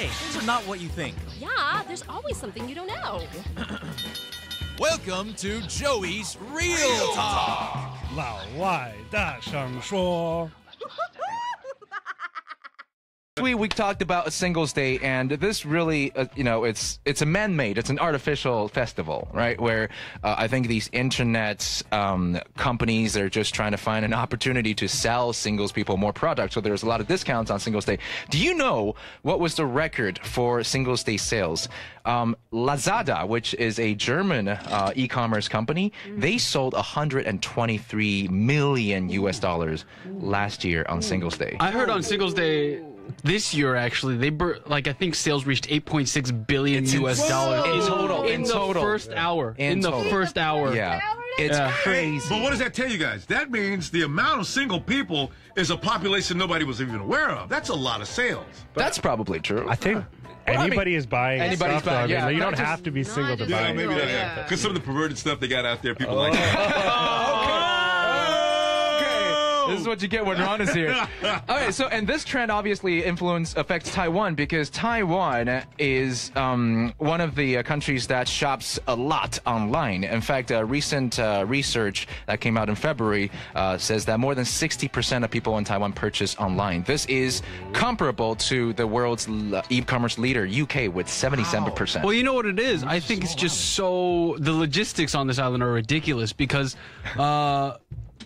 Hey, things are not what you think. Yeah, there's always something you don't know. Welcome to Joey's Real Talk. 老外大声说。 We talked about a Singles Day, and this really, it's a man-made, it's an artificial festival, right? Where I think these internet companies are just trying to find an opportunity to sell singles people more products. So there's a lot of discounts on Singles Day. Do you know what was the record for Singles Day sales? Lazada, which is a German e-commerce company, they sold $123 million last year on Singles Day. I heard on Singles Day this year, actually, I think sales reached $8.6 billion in total. In the first hour. In the first hour. Yeah. It's crazy. But what does that tell you guys? That means the amount of single people is a population nobody was even aware of. That's a lot of sales. That's probably true. I think anybody is buying stuff, though. Yeah, you don't have to be single to buy it. Maybe that, yeah. Because some of the perverted stuff they got out there, people like that. This is what you get when Ron is here. Okay, so, and this trend obviously affects Taiwan, because Taiwan is one of the countries that shops a lot online. In fact, recent research that came out in February says that more than 60% of people in Taiwan purchase online. This is comparable to the world's e-commerce leader, UK, with 77%. Well, you know what it is? I think it's just the logistics on this island are ridiculous, because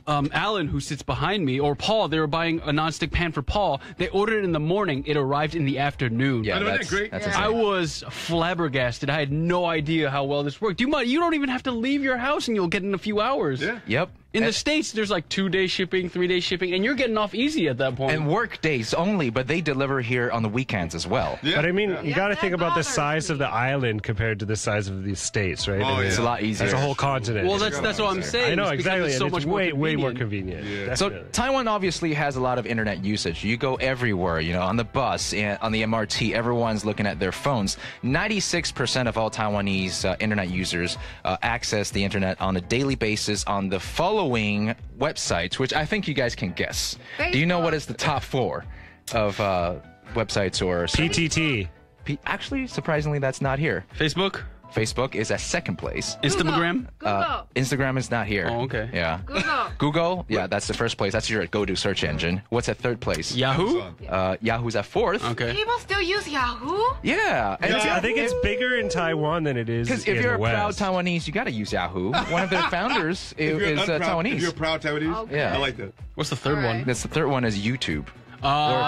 Alan, who sits behind me, or Paul, they were buying a nonstick pan for Paul. They ordered it in the morning. It arrived in the afternoon. Yeah, that's great. That's I was flabbergasted. I had no idea how well this worked. You don't even have to leave your house, and you'll get in a few hours. Yeah. Yep. In the States, there's like 2-day shipping, 3-day shipping, and you're getting off easy at that point. And work days only, but they deliver here on the weekends as well. Yeah. But I mean, you got to think about the size of the island compared to the size of the states, right? Oh, yeah. It's a lot easier. It's a whole continent. Well, that's what I'm saying. I know, It's because exactly. it's so And much it's way more convenient. Yeah. So Taiwan obviously has a lot of internet usage. You go everywhere, on the bus, on the MRT, everyone's looking at their phones. 96% of all Taiwanese internet users access the internet on a daily basis on the following websites, which I think you guys can guess. Do you know what is the top 4 of websites or PTT. Actually, surprisingly, that's not here. Facebook? Facebook is at second place. Instagram? Google. Instagram is not here. Oh, okay. Yeah. Google. Google, yeah, that's the first place. That's your go-to search engine. What's at third place? Yahoo? Yahoo's at 4th. Okay. People still use Yahoo? Yeah. And I think it's bigger in Taiwan than it is in because the if you're a proud West. Taiwanese, you got to use Yahoo. One of their founders is Taiwanese. If you're a proud Taiwanese, Okay. Yeah. I like that. What's the third one? That's the third one is YouTube. Or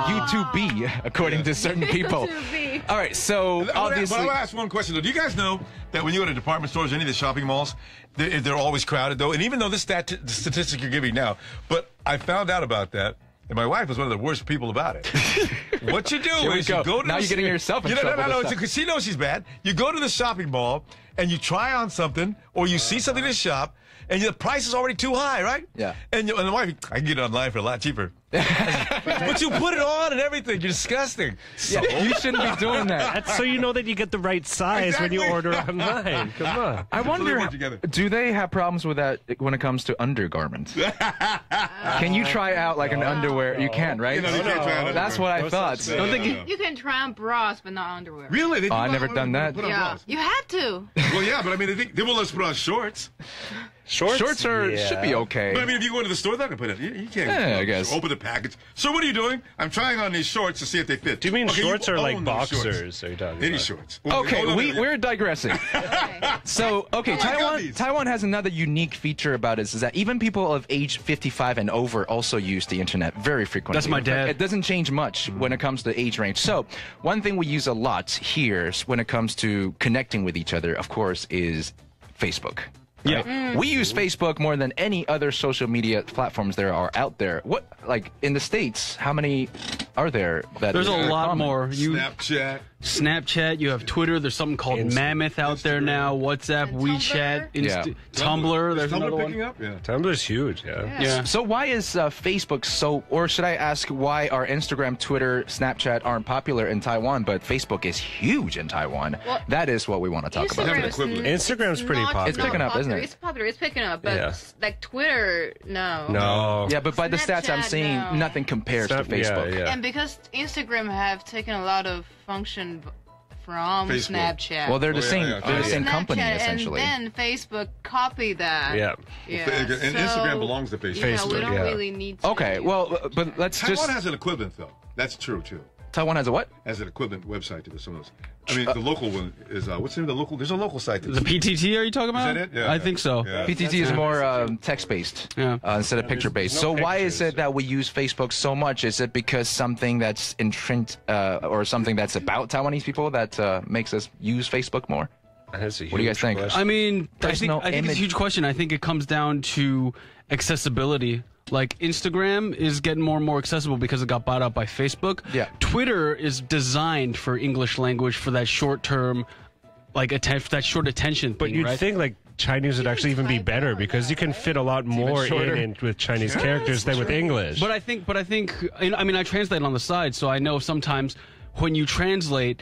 YouTube, according to certain people. YouTube. All right, so obviously... But I'll ask one question, though. Do you guys know that when you go to department stores or any of the shopping malls, they're always crowded, though? And even though this statistic you're giving now, but I found out about that, and my wife was one of the worst people about it. What you do is you go to now you're getting yourself in trouble. No, because she knows she's bad. You go to the shopping mall, and you try on something, or you see something in the shop, and the price is already too high, right? Yeah. And the wife, I can get it online for a lot cheaper. But you put it on and everything. You're disgusting. Yeah, you shouldn't be doing that. That's so you know that you get the right size when you order online. Come on. I wonder, work together. do they have problems with that when it comes to undergarments? Can you try out like an underwear? You can, right? You can't try on That's what I thought. Don't think You can try on bras, but not underwear. Really? They do I've not never want done to that. put on Yeah. bras. You had to. Well, yeah, but I mean, they won't let us put on shorts. Shorts should be okay. But I mean, if you go into the store, they're going to put it. You can't. Yeah, I guess. Open the package. So what are you doing? I'm trying on these shorts to see if they fit. Do you mean Okay, shorts or own like those boxers? Are you talking Any about? shorts. Okay, Hold on a minute. we're digressing. So, okay, I got these. Taiwan has another unique feature about it, is that even people of age 55 and over also use the internet very frequently. That's my In fact, dad. It doesn't change much when it comes to age range. So, one thing we use a lot here when it comes to connecting with each other, of course, is Facebook. Yeah. Right? We use Facebook more than any other social media platforms there are out there. What, like, in the States, how many are there that There's a lot common? more. Snapchat. You have Twitter. There's something called Mammoth out there now. WhatsApp, And WeChat, Tumblr. Tumblr. There's another one. picking up? Yeah. Tumblr's huge, yeah. Yeah. So why is Facebook so, or should I ask why are Instagram, Twitter, Snapchat aren't popular in Taiwan, but Facebook is huge in Taiwan? Well, that is what we want to talk about. Instagram equivalent. Instagram's pretty popular. It's picking up, isn't it? It's popular. It's picking up, but Yeah. like Twitter, no. No. Yeah, but by the stats I'm Snapchat, seeing, no. nothing compares to Facebook. Yeah. And because Instagram have taken a lot of function from Facebook. Snapchat. Well, they're the Oh, yeah, same. yeah. They're the same Snapchat, company essentially. And then Facebook copied that. Yeah. And Instagram belongs to Facebook. Yeah, we don't yeah. really need to. Okay, well, but let's Taiwan just. has an equivalent, though. That's true, too. Taiwan has a what? Has an equivalent website to some of those. I mean, the local one is, what's the name of the local? There's a local site. The PTT, are you talking about? Is that it? Yeah. I think so. Yeah. PTT is more text-based instead of picture-based. no So why is pictures. it that we use Facebook so much? Is it because something that's or something that's about Taiwanese people that makes us use Facebook more? That's a What do you guys huge think? question. I mean, I Personal think it's image. a huge question. I think it comes down to accessibility. Like Instagram is getting more and more accessible because it got bought out by Facebook. Yeah. Twitter is designed for English language for that short term, like that short attention But thing, you'd right? think like Chinese would actually even be better because you can fit a lot more shorter. in with Chinese characters than with English. But I think, I mean, I translate on the side, so I know sometimes when you translate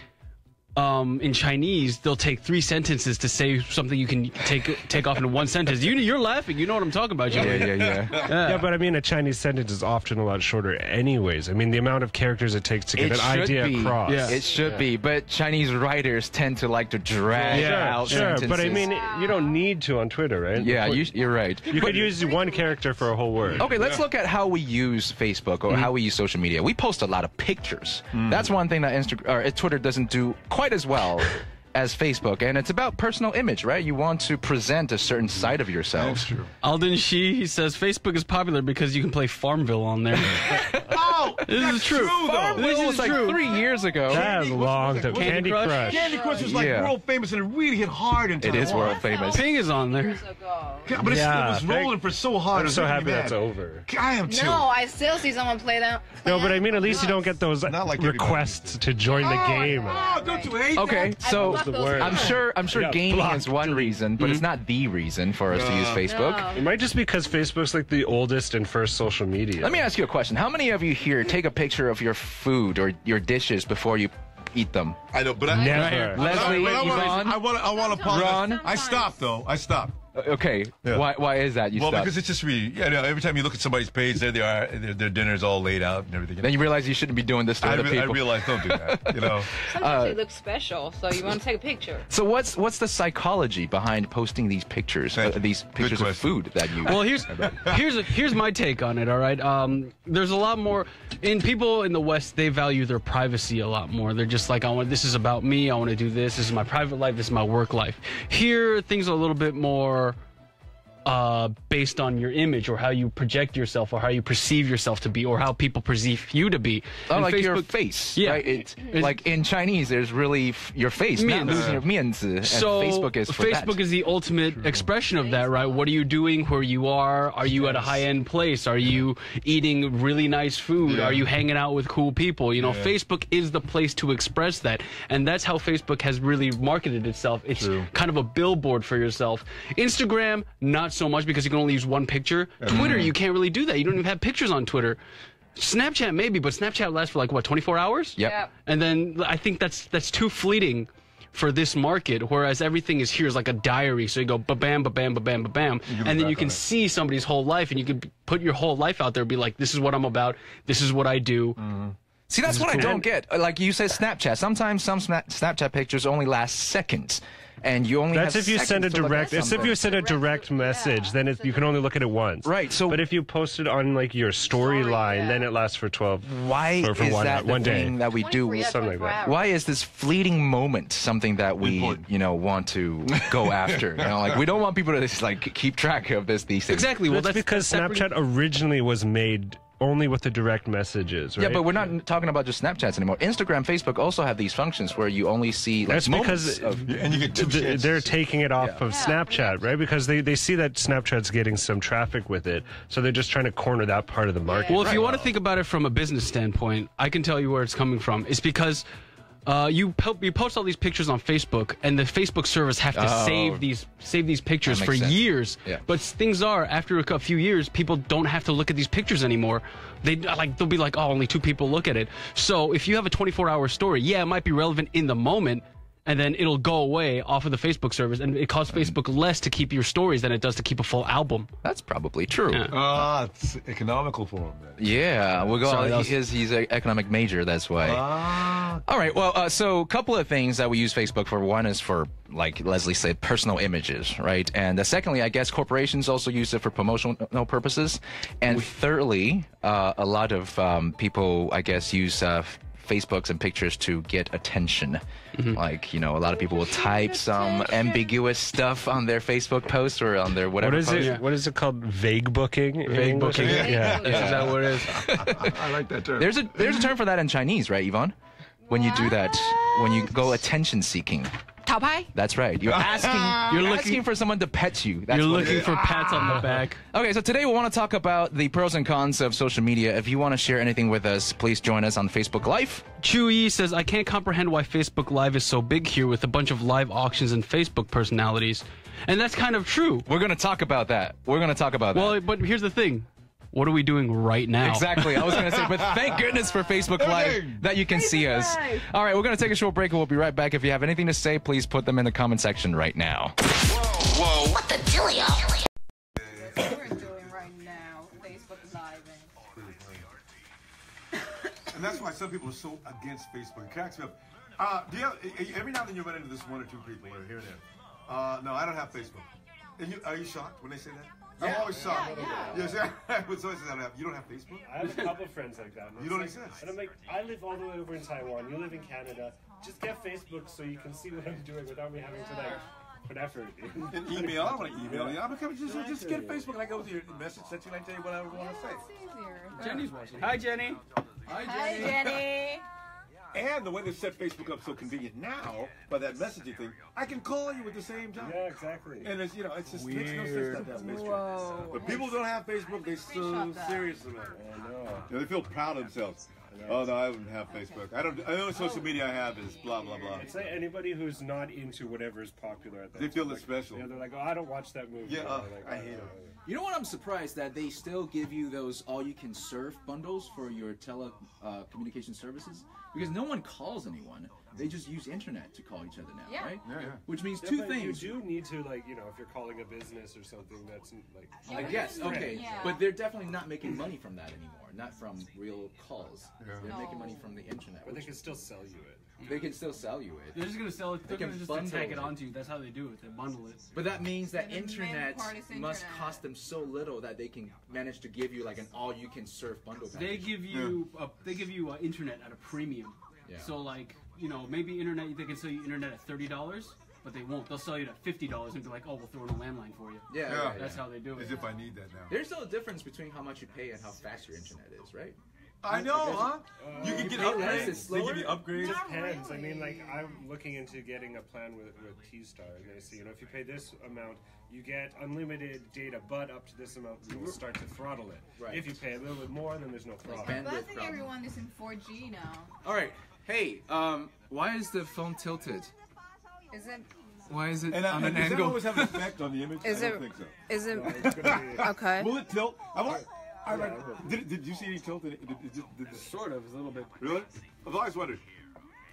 in Chinese, they'll take 3 sentences to say something you can take off into one sentence. You're laughing. You know what I'm talking about, Joey. Yeah. yeah, but I mean, a Chinese sentence is often a lot shorter anyways. I mean, the amount of characters it takes to get an idea across. Yeah. It should be, but Chinese writers tend to like to drag out Sure, sentences. but I mean, you don't need to on Twitter, right? yeah, you're right. You could use one character for a whole word. Okay, let's look at how we use Facebook or how we use social media. We post a lot of pictures. That's one thing that Twitter doesn't do quite as well as Facebook, and it's about personal image, right? You want to present a certain side of yourself. That's true. Alden Shi, he says Facebook is popular because you can play Farmville on there. Oh, This is true. This It was is like true. 3 years ago. That is long time. Candy Candy Crush? Crush. Candy Crush was like Yeah. world famous and it really hit hard in It Taiwan. is world famous. Ping is on there. Yeah, but it Yeah, was rolling for so hard. I'm it was so making happy me that's mad. over. I am too. No, I still see someone play that. No, but I mean, at least you don't get those Not like everybody. requests to join the game. Oh, don't you hate Okay, that? so block those word. I'm sure Yeah, gaming blocked. is one reason, but it's not the reason for us to use Facebook. No. It might just be because Facebook's like the oldest and first social media. Let me ask you a question. How many of you here take a picture of your food or your dishes before you eat them? I know, but I Never. Leslie, Yvonne? I want to apologize. Ron? I stopped though. I stopped. Okay, Yeah. why is that? You Well, stopped? because it's just every time you look at somebody's page, there they are. Their dinner's all laid out and everything. Then you realize you shouldn't be doing this to other I people. realize don't do that. You know. Sometimes they look special, so you want to take a picture. So what's the psychology behind posting these pictures, Thank you. these pictures of question. food that you? Well, here's my take on it. All right, there's a lot more in people in the West. They value their privacy a lot more. They're just like, this is about me. I want to do this. This is my private life. This is my work life. Here, things are a little bit more based on your image or how you project yourself or how you perceive yourself to be or how people perceive you to be. Oh, And like your Facebook- face, Yeah. right? It's like in Chinese, there's really your face, not Mianzi. losing your 面子, and So Facebook is for that. Facebook is the ultimate expression of that, right? What are you doing where you are? Are you at a high-end place? Are you eating really nice food? Are you hanging out with cool people? You know, Facebook is the place to express that. And that's how Facebook has really marketed itself. It's kind of a billboard for yourself. Instagram, not so much because you can only use one picture. Twitter, you can't really do that. You don't even have pictures on Twitter. Snapchat maybe, but Snapchat lasts for like what, 24 hours? Yep. Yep. And then I think that's too fleeting for this market, whereas everything is here is like a diary. So you go ba-bam, ba-bam, ba-bam, ba-bam, and then you can see somebody's whole life, and you can put your whole life out there and be like, this is what I'm about, this is what I do. See, that's what I don't get. Like you said, Snapchat. Sometimes some Snapchat pictures only last seconds, and you only That's have if you send a seconds to look at direct. It's if something. you send a direct message, then you can only look at it once. Right, so- but if you post it on like your storyline, then it lasts for 12. Why for is one, that one the day? thing that we do? Something like that. Why is this fleeting moment something that we, want to go after? Like we don't want people to just like keep track of these things. Exactly. Well, That's because that's Snapchat originally was made only with the direct messages, right? Yeah, but we're not talking about just Snapchats anymore. Instagram, Facebook also have these functions where you only see like, That's because And you get two chances. they're taking it off of Snapchat, right? Because they see that Snapchat's getting some traffic with it, so they're just trying to corner that part of the market. Well, if you want to think about it from a business standpoint, I can tell you where it's coming from. It's because you post all these pictures on Facebook, and the Facebook service have to save these pictures That for makes sense. years. Yeah. But things are, after a few years, people don't have to look at these pictures anymore. They'll be like, oh, only 2 people look at it. So if you have a 24-hour story, yeah, it might be relevant in the moment, and then it'll go away off of the Facebook service, and it costs Facebook less to keep your stories than it does to keep a full album. That's probably true. Yeah. It's economical for him then. Yeah, we'll go. Sorry, that was- He's an economic major. That's why. All right. Well, so a couple of things that we use Facebook for. One is for, like Leslie said, personal images, right? And secondly, I guess corporations also use it for promotional purposes. And thirdly, a lot of people, I guess, use Facebooks and pictures to get attention. Like, you know, a lot of people will type some ambiguous stuff on their Facebook post or on their whatever post. What is it called? Vague booking? Vague booking. Yeah. Is that what it is? I like that term. There's a term for that in Chinese, right, Yvonne? When you do that, when you go attention seeking. 讨拍? That's right. You're asking for someone to pet you. That's You're what it looking is. for pats on the back. Okay, so today we want to talk about the pros and cons of social media. If you want to share anything with us, please join us on Facebook Live. Chewy says, I can't comprehend why Facebook Live is so big here with a bunch of live auctions and Facebook personalities. And that's kind of true. We're going to talk about that. Well, but here's the thing. What are we doing right now? Exactly. I was going to say, but thank goodness for Facebook Live that you can see us. All right, we're going to take a short break and we'll be right back. If you have anything to say, please put them in the comment section right now. Whoa. What the dealio? What we're doing right now, Facebook Live. And that's why some people are so against Facebook. It cracks me up. Every now and then you run into this one or two people that are here and there. No, I don't have Facebook. And are you shocked when they say that? I'm always shocked. Yes, when someone says I don't have, you don't have Facebook? I have a couple of friends like that. You don't exist. And I'm like, I live all the way over in Taiwan. You live in Canada. Just get Facebook so you can see what I'm doing without me having to put effort in. And email. I don't want to email you. I'm becoming just get Facebook and I go with your message section and I tell you what I want to say. Jenny's watching. Hi, Jenny. Hi, Jenny. And the way they set Facebook up so convenient now by that messaging thing, I can call you at the same time. Yeah, exactly. And it's it's just makes no sense not to have Facebook. But people who don't have Facebook, they're so serious about it. I know. They feel proud of themselves. Oh no, I don't have Facebook. The only social media I have is blah blah blah. It's like anybody who's not into whatever is popular at that They feel time. it's special. Yeah, they're like, oh, I don't watch that movie. Yeah, Or like, I hate it. You know what? I'm surprised that they still give you those all-you-can-surf bundles for your telecommunication services because no one calls anyone. They just use internet to call each other now, right? Yeah. Which means Yeah, two but things. You do need to, like, if you're calling a business or something that's like. I guess, okay. Yeah. But they're definitely not making money from that anymore. Not from real calls. They're making money from the internet. But they can still sell you it. They can still sell you it. They're just going to sell it. They're They going can to just tag bundle it it. onto you. That's how they do it. They bundle it. But that means that The main internet part is must internet. cost them so little that they can manage to give you like an all-you-can-surf bundle package. They give you internet at a premium. Yeah. So like, maybe internet, they can sell you internet at $30, but they won't. They'll sell you at $50 and be like, oh, we'll throw in a landline for you. Yeah, Yeah. right, That's yeah. how they do it. As if I need that now. There's still a difference between how much you pay and how fast your internet is, right? I know, huh? You can get pay less, upgrades. it's They give slower? you upgrades. Depends. I mean, like, I'm looking into getting a plan with T-Star, and they say, if you pay this amount, you get unlimited data, but up to this amount, you will start to throttle it. Right. If you pay a little bit more, then there's no throttle. bandwidth But I think problem. everyone is in 4G now. All right. Hey, why is the phone tilted? Is it? Why is it And on an does that angle? always have an effect on the image? Is I it- don't think so. Is it? It's gonna be, Okay. Will it tilt? Did you see any tilt? Sort of, a little bit. Really? I've always wondered.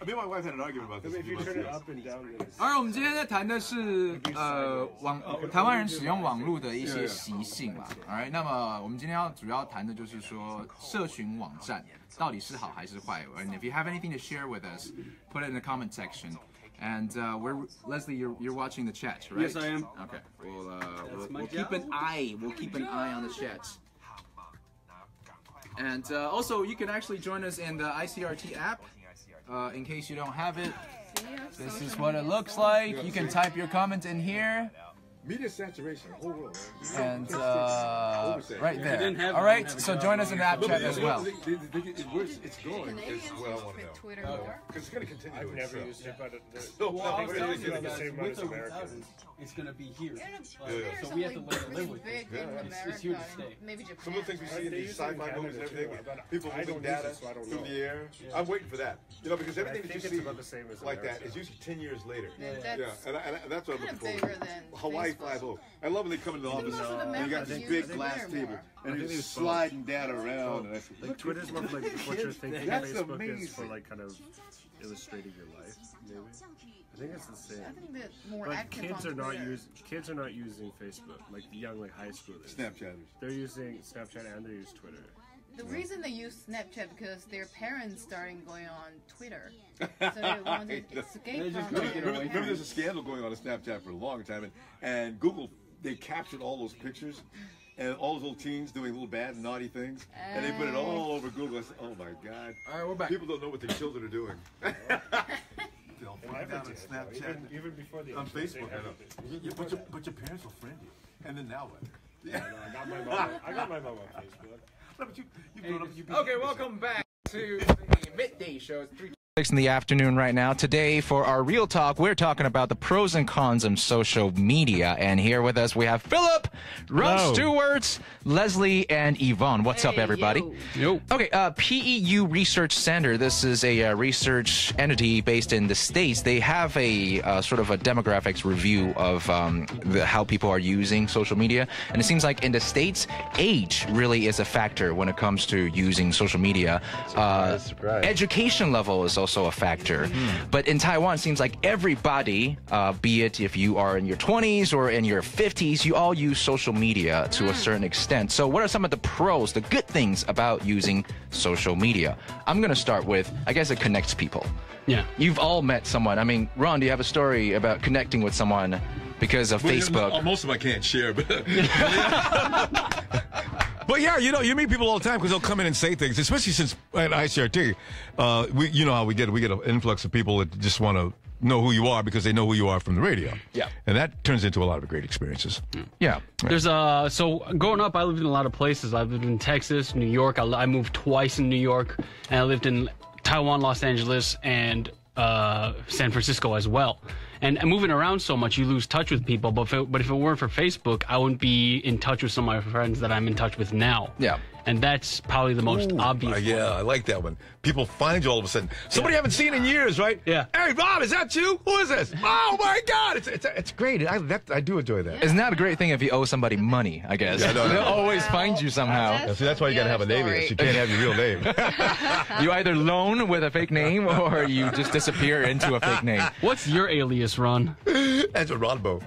Me and my wife had an argument about this. if you turn it up and down, then it's... 而我们今天在谈的是台湾人使用网络的一些习性啦。Alright，那么我们今天主要谈的就是说社群网站到底是好还是坏。And if you have anything to share with us, put it in the comment section. And Leslie, you're watching the chat, right? Yes, I am. Okay. my We'll keep job. an eye. We'll keep an eye on the chat. And also, you can actually join us in the ICRT app. In case you don't have it, this is what it looks like. You can type your comment in here. Media saturation, the whole world. And right didn't there. have All it, right, don't have so it. join us in the app chat as well. It's going. Is what I want to know. Twitter more. Because it's going to continue. I've to never excel. used it, but No, Well, I was no, telling you it's that the same amount with as or without Americans. it, it's going to be here. There's So we have to something learn to live really with it. big in America. It's here to stay. Maybe Japan. Some of the things we see in They these use it in sci-fi movies and Canada, everything, too, but people I moving don't use data it, so I don't through know. the air. I'm waiting for that. Because everything that you think it's see about the same as like that America. is usually 10 years later. That's And that's what I'm kind looking of forward bigger to. than Hawaii Facebook. 5-0. I love when they come into the office most of the and you got members this use big Twitter glass more. table and you're it's sliding data around. And Like Twitter's more like what you're thinking. That's Facebook is amazing. for like kind of illustrating your life. Maybe. I think it's the same. I think that more But active kids on are not Twitter. kids are not using Facebook. Like the young, like high schoolers. Snapchatters. They're using Snapchat and they use Twitter. The reason they use Snapchat because their parents started going on Twitter, so they wanted to escape from it. Remember, there's a scandal going on Snapchat for a long time, and Google, they captured all those pictures and all those little teens doing little bad and naughty things, and they put it all over Google. I said, oh my God! All right, we're back. People don't know what their children are doing. They'll find out on Snapchat, even before the on internet, Facebook. they had it. Yeah, but your parents will friend you, and then now what? Yeah, no, I got my mom on Facebook. No, but you grown up. You Okay, welcome back to the midday show. It's 3 in the afternoon right now. Today for our Real Talk, we're talking about the pros and cons of social media. And here with us, we have Philip, Ron Stewart, Leslie, and Yvonne. What's up, everybody? Yo. Okay, PEU Research Center. This is a research entity based in the States. They have a sort of a demographics review of how people are using social media. And it seems like in the States, age really is a factor when it comes to using social media. Surprise. Education level is also a factor. But in Taiwan, it seems like everybody, be it if you are in your 20s or in your 50s, you all use social media to a certain extent. So what are some of the pros, the good things about using social media? I'm going to start with, I guess it connects people. Yeah. You've all met someone. I mean, Ron, do you have a story about connecting with someone because of Facebook? Most of them I can't share, but... But yeah, you meet people all the time because they'll come in and say things, especially since at ICRT, you know how we get an influx of people that just want to know who you are because they know who you are from the radio. Yeah. And that turns into a lot of great experiences. Yeah. There's so growing up, I lived in a lot of places. I lived in Texas, New York. I moved twice in New York, and I lived in Taiwan, Los Angeles, and San Francisco as well. And moving around so much, you lose touch with people. But if it weren't for Facebook, I wouldn't be in touch with some of my friends that I'm in touch with now. Yeah. And that's probably the most obvious. Yeah, I like that one. People find you all of a sudden. Somebody you haven't seen in years, right? Yeah. Hey, Rob, is that you? Who is this? Oh my God, it's great. I do enjoy that. It's not a great thing if you owe somebody money, I guess. Yeah, no. They'll always find you somehow. Yeah, see, that's why you got to have an alias. You can't have your real name. You either loan with a fake name or you just disappear into a fake name. What's your alias, Ron? That's a Ronbo.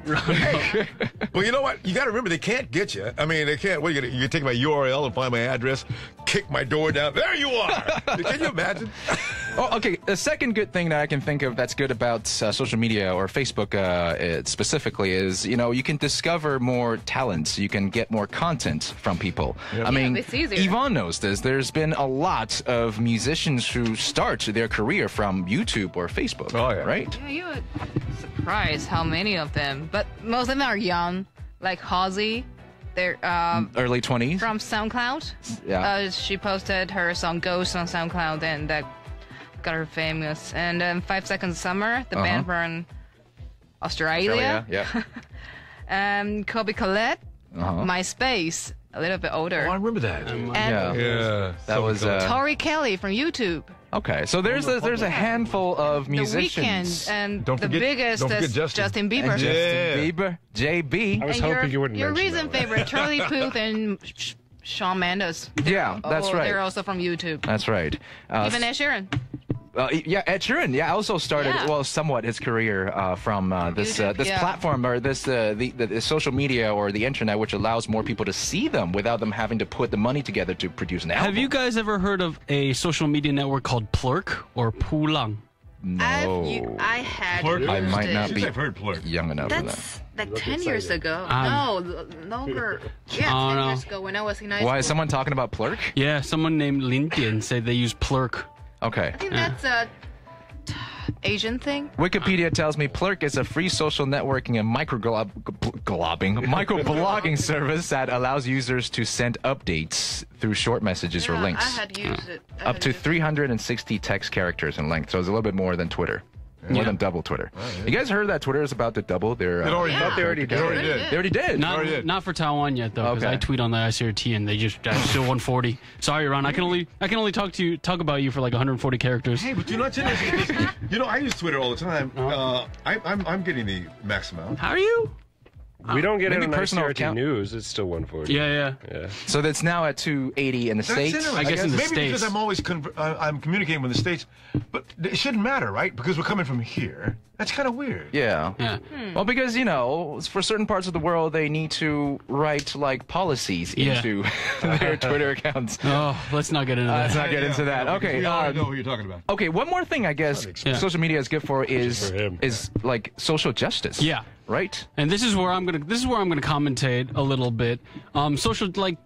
Well, you know what? You got to remember, they can't get you. I mean, they can't. What are you gonna take my URL and find my address, kick my door down? There you are. Can you imagine? Oh, okay. The second good thing that I can think of that's good about social media or Facebook specifically is, you can discover more talents. You can get more content from people. Yep. I mean, it's easier. Yvonne knows this. There's been a lot of musicians who start their career from YouTube or Facebook. Oh, yeah. Right? Yeah, you would surprise how many of them, but most of them are young, like Halsey. They're Early 20s. from SoundCloud. Yeah. She posted her song Ghost on SoundCloud, and that got her famous. And 5 Seconds Summer, the band from Australia. Yeah. Kobe Collette, MySpace, a little bit older. Oh, I remember that. And Yeah. That was Tori Kelly from YouTube. okay. So there's a handful of musicians. The Weeknd, and Don't the forget- biggest don't forget is Justin. Bieber. And Justin Bieber, JB. I was And hoping you wouldn't your mention recent that one. favorite, Charlie Puth and Shawn Mendes. Yeah, that's right. They're also from YouTube. That's right. Even Ed Sheeran. Yeah, Ed Sheeran. Yeah, also started somewhat his career from this YouTube, this yeah. platform or this the social media or the internet, which allows more people to see them without them having to put the money together to produce an album. Have you guys ever heard of a social media network called Plurk or Pulang? No. I had Plurk? used I might not it. be I've heard Plurk. young enough for that. That's like 10 years ago. Longer. Yeah, Oh, 10 no. years ago when I was in high school. Why is someone talking about Plurk? Yeah, someone named Lin Dian said they use Plurk. Okay. I think that's a Asian thing. Wikipedia tells me Plurk is a free social networking and microblogging service that allows users to send updates through short messages or Yeah, links. I had used it. Up to 360 text characters in length, so it's a little bit more than Twitter. More than double Twitter. You guys heard that Twitter is about to double their... It already, Yeah. they already did. They already did. Not for Taiwan yet though, because Okay. I tweet on the ICRT and they just still 140. Sorry, Ron. I can only talk about you for like 140 characters. Hey, but you know what's interesting? I use Twitter all the time. I'm getting the max amount. How are you? We don't get it on personal ICRT account. news. It's still 140. Yeah. So that's now at 280 in the States? I guess in the maybe States. because I'm always I'm communicating with the States, but it shouldn't matter, right? Because we're coming from here. That's kind of weird. Yeah. Well, because, you know, for certain parts of the world, they need to write, like, policies into their Twitter accounts. Oh, let's not get into that. Let's not get into that. Okay. We all know who you're talking about. Okay, one more thing I guess social media is good for is like social justice. Yeah. Right? And this is where I'm gonna commentate a little bit. Social, like,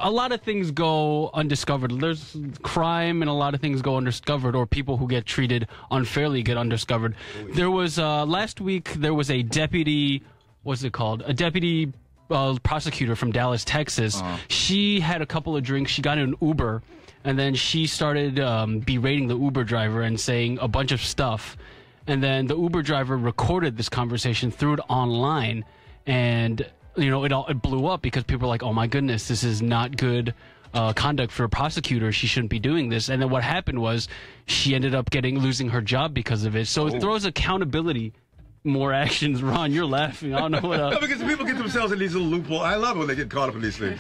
a lot of things go undiscovered. There's crime and a lot of things go undiscovered, or people who get treated unfairly get undiscovered. There was last week there was a deputy, what's it called? A deputy prosecutor from Dallas, Texas. She had a couple of drinks. She got in an Uber, and then she started berating the Uber driver and saying a bunch of stuff. And then the Uber driver recorded this conversation, threw it online, and you know, it blew up because people were like, "Oh my goodness, this is not good conduct for a prosecutor. She shouldn't be doing this." And then what happened was she ended up losing her job because of it. So it throws accountability. More actions. Ron, you're laughing. I don't know what else. No, because people get themselves in these little loopholes. I love it when they get caught up in these things.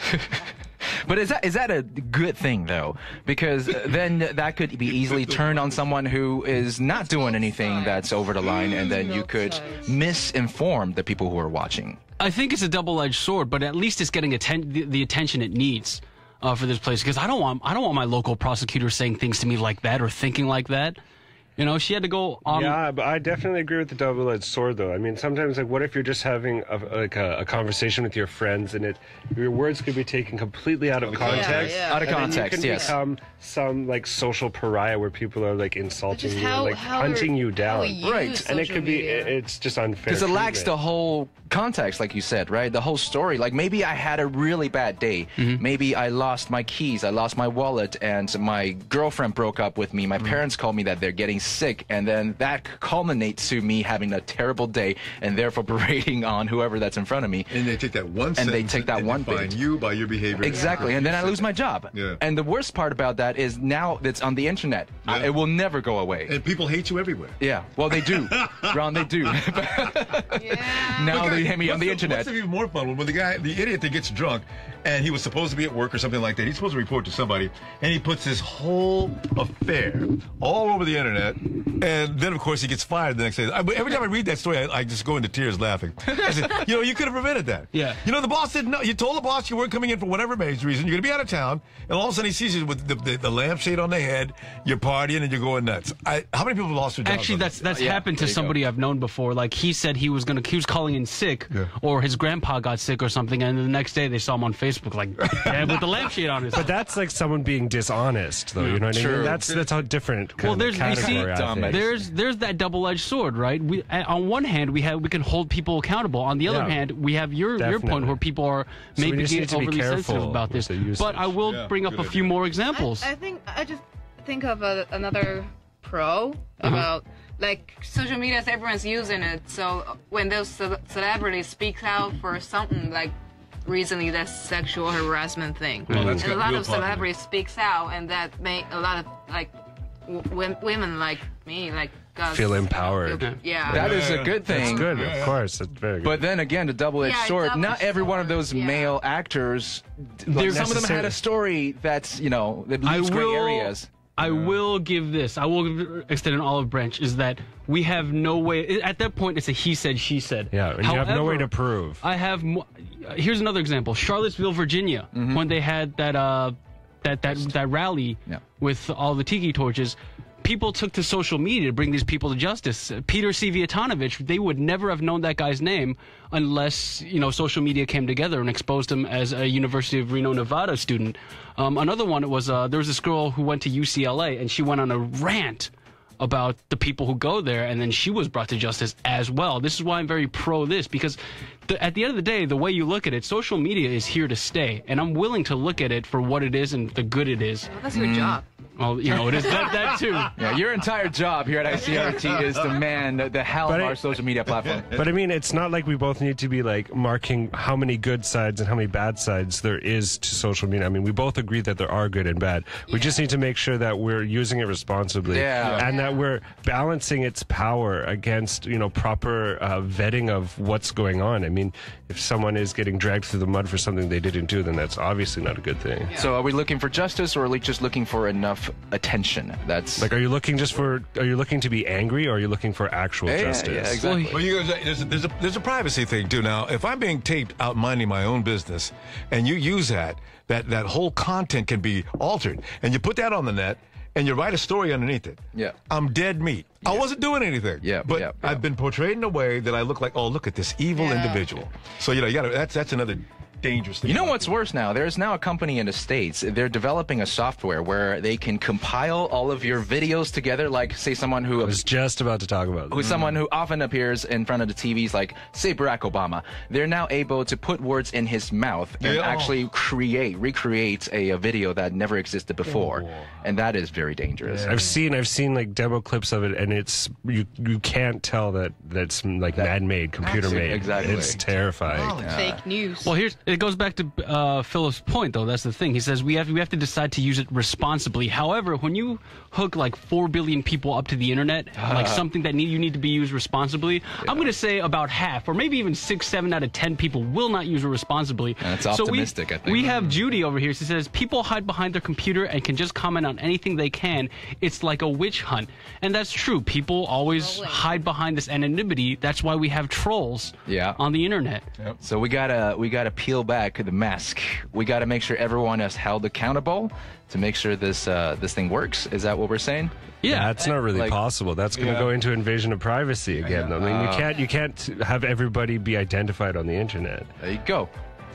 But is that a good thing, though? Because then that could be easily turned on someone who is not doing anything that's over the line, and then you could misinform the people who are watching. I think it's a double-edged sword, but at least it's getting the attention it needs for this place. Because I don't want my local prosecutor saying things to me like that or thinking like that. You know, she had to go on. Yeah, but I definitely agree with the double-edged sword, though. I mean, sometimes, like, what if you're just having a conversation with your friends, and your words could be taken completely out of context? Out of context, and you can become some, like, social pariah where people are, like, insulting you, like, hunting you down. Right. And it could be, it's just unfair. Because it lacks the whole context, like you said, right? The whole story. Like, maybe I had a really bad day. Maybe I lost my keys, I lost my wallet, and my girlfriend broke up with me. My parents called me that they're getting sick, and then that culminates to me having a terrible day and therefore berating on whoever that's in front of me. And they take that one sentence and define you by your behavior. Exactly, and then I lose my job. Yeah. And the worst part about that is now it's on the internet. It will never go away. And people hate you everywhere. Yeah, well, they do. Ron, they do. Now they hate me on the internet. What's even more fun when the idiot that gets drunk and he was supposed to be at work or something like that, he's supposed to report to somebody, and he puts his whole affair all over the internet, and then of course he gets fired the next day. Every time I read that story, I just go into tears laughing. I said, you know, you could have prevented that. Yeah. You know, the boss didn't know. You told the boss you weren't coming in for whatever reason. You're going to be out of town, and all of a sudden he sees you with the lampshade on the head. You're partying and you're going nuts. How many people lost their jobs? Actually, that's happened to somebody I've known before. Like, he said he was calling in sick, or his grandpa got sick or something, and the next day they saw him on Facebook, like, with the lampshade on his head. But that's like someone being dishonest, though. You know what I mean? That's a different kind of category. I think. There's that double-edged sword, right? On one hand, we can hold people accountable. On the other hand, we have your point where people are maybe getting overly sensitive about this. But I will bring up a few more examples. I just think of another pro about, like, social media, everyone's using it. So when those celebrities speak out for something, like recently that sexual harassment thing, and a lot of celebrities speaks out, and that make a lot of, like, women like me, like, feel empowered. That is a good thing. That's good, of course. That's very good. But then again, the double-edged sword. Not every one of those male actors. Some of them had a story that's, you know, that leaves gray areas. I will give this. I will extend an olive branch. Is that we have no way. At that point, it's a he said, she said. Yeah, and you have no way to prove. I have. Here's another example: Charlottesville, Virginia, when they had that rally with all the tiki torches. People took to social media to bring these people to justice. Peter Cviatanovich, they would never have known that guy's name unless, you know, social media came together and exposed him as a University of Reno, Nevada student. Another one was there was this girl who went to UCLA, and she went on a rant about the people who go there, and then she was brought to justice as well. This is why I'm very pro this, because at the end of the day, the way you look at it, social media is here to stay, and I'm willing to look at it for what it is and the good it is. Well, that's your job. Well, you know, it is that too. Yeah, your entire job here at ICRT is to man the hell of our social media platform. But I mean, it's not like we both need to be like marking how many good sides and how many bad sides there is to social media. I mean, we both agree that there are good and bad. We just need to make sure that we're using it responsibly, and that we're balancing its power against, you know, proper vetting of what's going on. I mean, if someone is getting dragged through the mud for something they didn't do, then that's obviously not a good thing. So are we looking for justice, or are we just looking for enough attention? That's like, are you looking to be angry, or are you looking for actual justice? Yeah, exactly. Well, you guys, there's a privacy thing too. Now, if I'm being taped out minding my own business, and you use that whole content can be altered, and you put that on the net, and you write a story underneath it. Yeah. I'm dead meat. Yeah. I wasn't doing anything. Yeah. But I've been portrayed in a way that I look like, oh, look at this evil individual. So, you know, you gotta, that's another dangerous thing. You know what's worse now? There's now a company in the States. They're developing a software where they can compile all of your videos together, like, say, someone who... I was just about to talk about who's someone who often appears in front of the TVs, like, say, Barack Obama. They're now able to put words in his mouth and actually recreate a video that never existed before. And that is very dangerous. I've seen like demo clips of it, and it's you can't tell that's like man-made, computer-made. Exactly. It's terrifying. Fake news. Well, it goes back to Philip's point, though. That's the thing. He says we have to decide to use it responsibly. However, when you hook like 4 billion people up to the internet, like something that you need to be used responsibly, I'm going to say about half, or maybe even 6, 7 out of 10 people will not use it responsibly. That's optimistic, I think. We have Judy over here. She says people hide behind their computer and can just comment on anything they can. It's like a witch hunt, and that's true. People always hide behind this anonymity. That's why we have trolls on the internet. Yep. So we gotta peel back the mask. We gotta make sure everyone is held accountable to make sure this thing works. Is that what we're saying? Yeah, that's not really possible. That's going to go into invasion of privacy again. I mean, you can't have everybody be identified on the internet. There you go.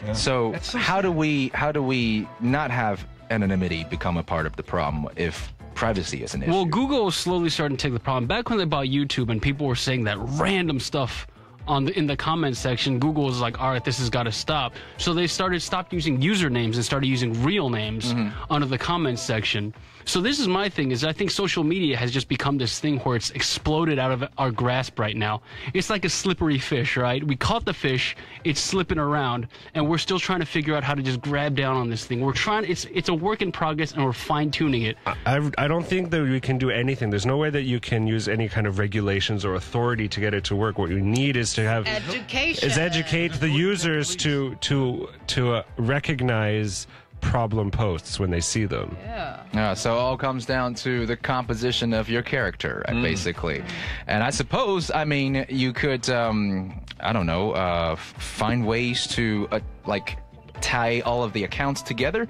Yeah. So how do we not have anonymity become a part of the problem if privacy is an issue? Well, Google is slowly starting to take the problem. Back when they bought YouTube and people were saying that random stuff in the comments section, Google was like, all right, this has got to stop. So they stopped using usernames and started using real names under the comments section. So this is my thing, is I think social media has just become this thing where it's exploded out of our grasp right now. It's like a slippery fish, right? We caught the fish, it's slipping around, and we're still trying to figure out how to just grab down on this thing. It's a work in progress, and we're fine-tuning it. I don't think that we can do anything. There's no way that you can use any kind of regulations or authority to get it to work. What you need is to have... educate the users to recognize problem posts when they see them. Yeah, so it all comes down to the composition of your character, basically. And I suppose, I mean, you could, I don't know, find ways to, like, tie all of the accounts together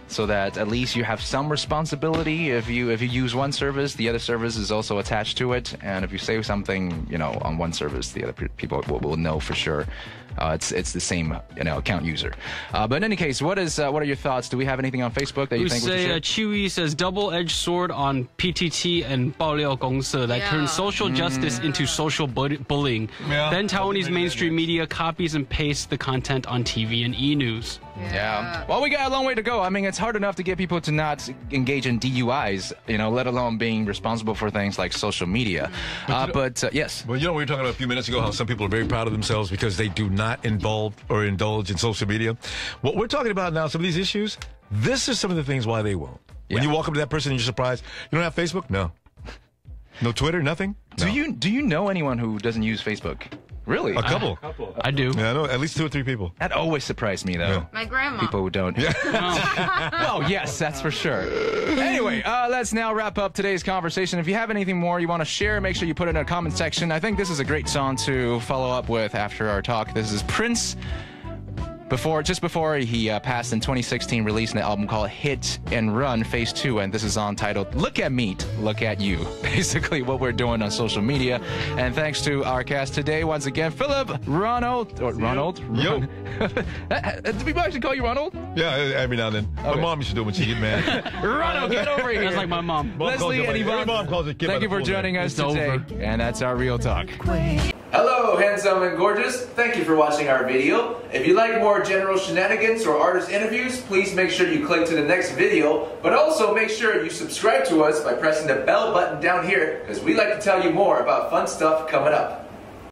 so that at least you have some responsibility. If you use one service, the other service is also attached to it. And if you say something, you know, on one service, the other people will know for sure. It's the same, you know, account user. But in any case, what are your thoughts? Do we have anything on Facebook that you think we should share? Chewy says double-edged sword on PTT and 爆料公社 that turns social justice into social bullying. Then Taiwanese mainstream media copies and pastes the content on TV and e-news. Yeah. Well, we got a long way to go. I mean, it's hard enough to get people to not engage in DUIs, you know, let alone being responsible for things like social media. But yes. Well, you know, we were talking about a few minutes ago how some people are very proud of themselves because they do not indulge in social media. What we're talking about now, some of these issues, this is some of the things why they won't. When you walk up to that person and you're surprised, you don't have Facebook? No. No Twitter? Nothing? No. Do you know anyone who doesn't use Facebook? Really? A couple. I do. Yeah, I know at least 2 or 3 people. That always surprised me, though. Yeah. My grandma. People who don't. Well, yes, that's for sure. Anyway, let's now wrap up today's conversation. If you have anything more you want to share, make sure you put it in the comment section. I think this is a great song to follow up with after our talk. This is Prince. Just before he passed in 2016, releasing an album called Hit and Run Phase 2, and this is entitled Look at Me, Look at You. Basically what we're doing on social media. And thanks to our cast today, once again, Philip, Ronald. Do people actually call you Ronald? Yeah, every now and then. Okay. My mom used to do it when she get mad. Ronald, get over here. That's like my mom. Leslie and Yvonne, mom calls it thank you for joining us today. And that's our Real Talk. Hello. Hello, handsome and gorgeous. Thank you for watching our video. If you like more general shenanigans or artist interviews, please make sure you click to the next video, but also make sure you subscribe to us by pressing the bell button down here, because we like to tell you more about fun stuff coming up.